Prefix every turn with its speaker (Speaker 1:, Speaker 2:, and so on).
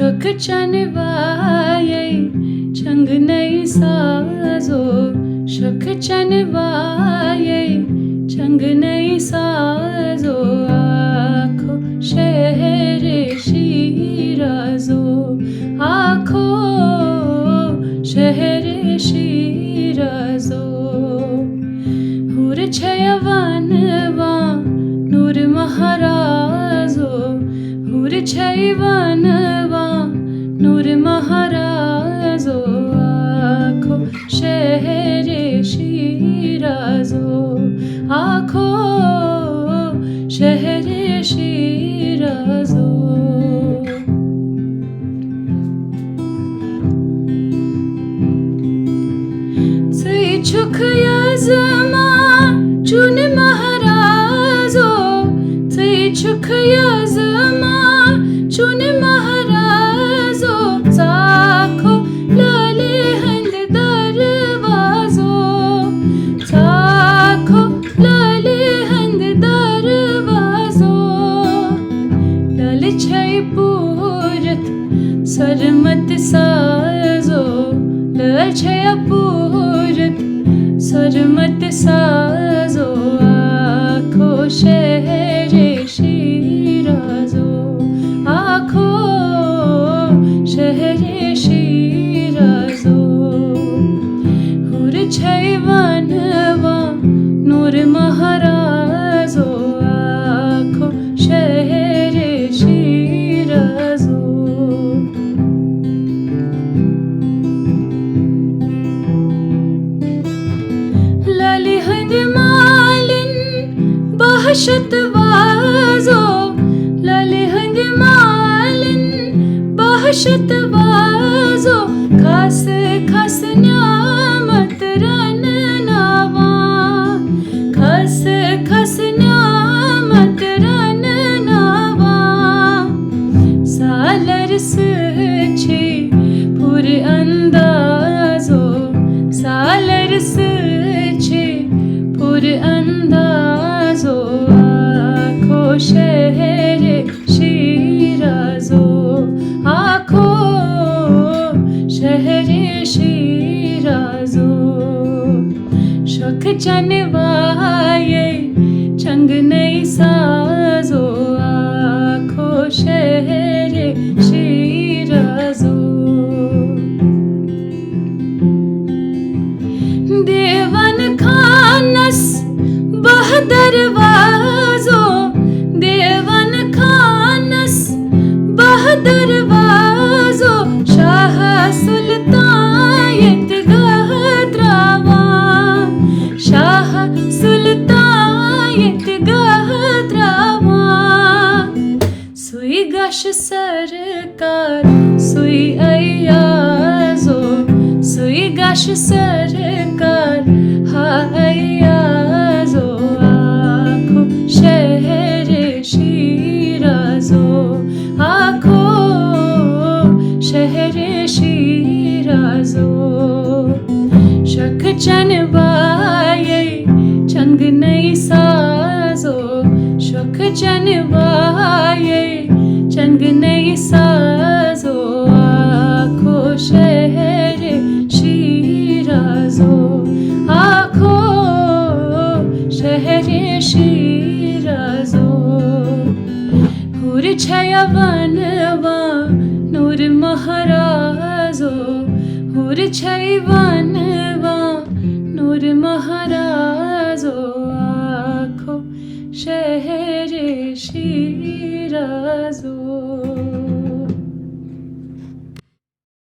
Speaker 1: शोक चनवाये चंग नहीं साजो शोक चनवाये चंग नहीं साजो आँखों शहर शिराजो आँखों शहर शिराजो हुर छयवनवा नूर महाराजो हुर छयवनवा नूर महाराजो आँखों शहर शिराजो आँखों शहर शिराजो छुख याज़मा चुन महाराजो छुख याज़मा चुन महाराजो साखो लाले हंद दरवाजो साखो लाले हंद दरवाजो लाल छई पूरत सरमत साजो लाल छया पूरत सरमत साजो आँखों शहर शिराजो आँखों शहर शिराजो हुर छयवनवा नूर महाराजो आँखों शहर शिराजो लाली हंद मालिन बहशत वाजो लाली हंद मालिन बहशत वाजो खास खास न्यामत रन नावा खास खास न्यामत रन नावा सालर छे पुर अंदाजो सालर छे पुर अंदाजो आँखों शहर शिराजो आँखों शहर शिराजो शोक चनवाये चंग नहीं साजो आँखों शहर शिराजो देवन खानस बहदरवाजो देवन खानस बहदरवाजो शाह सुल्तायत गहद्रावा शाह सुल्तायत गहद्रावा सुई गश सरकार सुई अयाजो सुई गश सरकार हा अयाजो आँखों शहर शिराजो आँखों शहर शिराजो शोक चनवाये चंग नहीं साजो शोक चनवाये चंग नहीं साजो आँखों शहर शिराजो आँखों शहर शिराजो हुर छयवनवा नूर महाराजो हुर छयवनवा नूर महाराजो आँखों शहर शिराजो।